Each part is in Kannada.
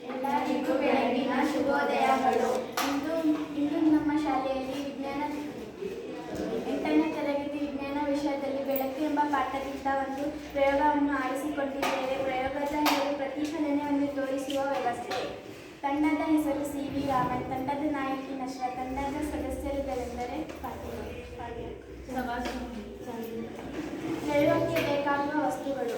ಎಲ್ಲರಿಗೂ ಬೆಳಗಿನ ಶುಭೋದಯಗಳು. ಇಂದು ನಮ್ಮ ಶಾಲೆಯಲ್ಲಿ ವಿಜ್ಞಾನ 8ನೇ ತರಗತಿ ವಿಜ್ಞಾನ ವಿಷಯದಲ್ಲಿ ಬೆಳಕು ಎಂಬ ಪಾಠದಿಂದ ಒಂದು ಪ್ರಯೋಗವನ್ನು ಆರಿಸಿಕೊಂಡಿದ್ದೇವೆ. ಪ್ರಯೋಗದ ಮೇಲೆ ಪ್ರತಿಫಲನೆಯನ್ನು ತೋರಿಸುವ ವ್ಯವಸ್ಥೆ. ತಂಡದ ಹೆಸರು CV ರಾಮನ್, ತಂಡದ ನಾಯಕಿ ನಶ್ರಾ, ತಂಡದ ಸದಸ್ಯರುಗಳೆಂದರೆ ಪ್ರಯೋಗಕ್ಕೆ ಬೇಕಾಗುವ ವಸ್ತುಗಳು: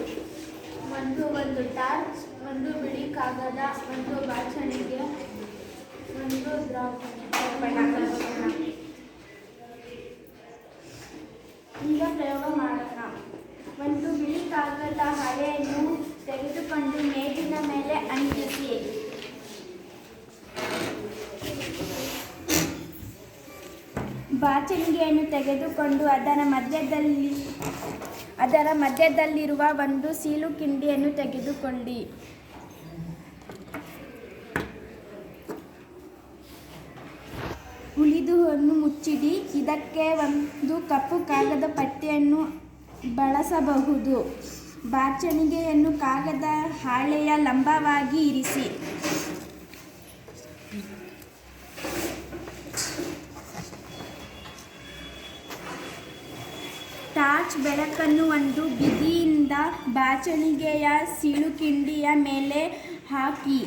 ಒಂದು ಟಾರ್ಚ್, ಒಂದು ಬಿಳಿ ಕಾಗದ, ಒಂದು ಬಾಚಣಿಗೆ, ಒಂದು ದರ್ಪಣ. ಈಗ ಪ್ರಯೋಗ ಮಾಡೋಣ. ಒಂದು ಬಿಳಿ ಕಾಗದ ಹಾಳೆಯನ್ನು ತೆಗೆದುಕೊಂಡು ಮೇಜಿನ ಮೇಲೆ ಅಂಟಿಸಿ. ಬಾಚಣಿಗೆಯನ್ನು ತೆಗೆದುಕೊಂಡು ಅದರ ಮಧ್ಯದಲ್ಲಿರುವ ಒಂದು ಸೀಳು ಕಿಂಡಿಯನ್ನು ತೆಗೆದುಕೊಳ್ಳಿ. ಉಳಿದುವನ್ನು ಮುಚ್ಚಿಡಿ. ಇದಕ್ಕೆ ಒಂದು ಕಪ್ಪು ಕಾಗದ ಪಟ್ಟಿಯನ್ನು ಬಳಸಬಹುದು. ಬಾಚಣಿಗೆಯನ್ನು ಕಾಗದ ಹಾಳೆಯ ಲಂಬವಾಗಿ ಇರಿಸಿ. ಟಾರ್ಚ್ ಬೆಳಕನ್ನು ಒಂದು ಬದಿಯಿಂದ ಬಾಚಣಿಗೆಯ ಸೀಳುಕಿಂಡಿಯ ಮೇಲೆ ಹಾಕಿ.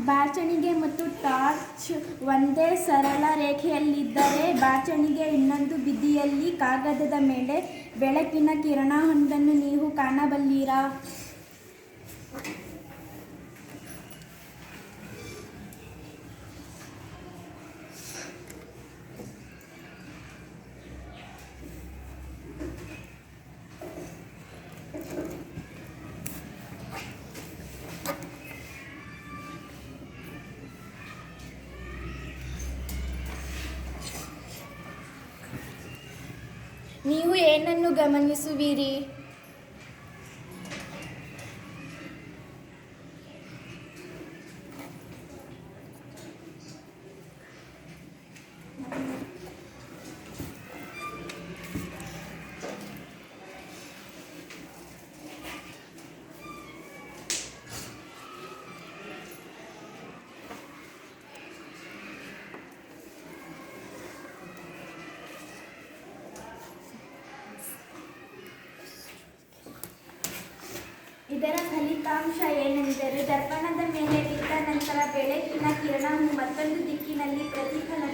ಬಾಚಣಿಗೆ ಮತ್ತು ಟಾರ್ಚ್ ಒಂದೇ ಸರಳ ರೇಖೆಯಲ್ಲಿದ್ದರೆ ಬಾಚಣಿಗೆ ಇನ್ನೊಂದು ಬದಿಯಲ್ಲಿ ಕಾಗದದ ಮೇಲೆ ಬೆಳಕಿನ ಕಿರಣವೊಂದನ್ನು ನೀವು ಕಾಣಬಲ್ಲಿರಾ? ನೀವು ಏನನ್ನು ಗಮನಿಸುವಿರಿ? ಇದರ ಫಲಿತಾಂಶ ಏನೆಂದರೆ, ದರ್ಪಣದ ಮೇಲೆ ಬಿದ್ದ ನಂತರ ಬೆಳಕಿನ ಕಿರಣವು ಮತ್ತೊಂದು ದಿಕ್ಕಿನಲ್ಲಿ ಪ್ರತಿಫಲನ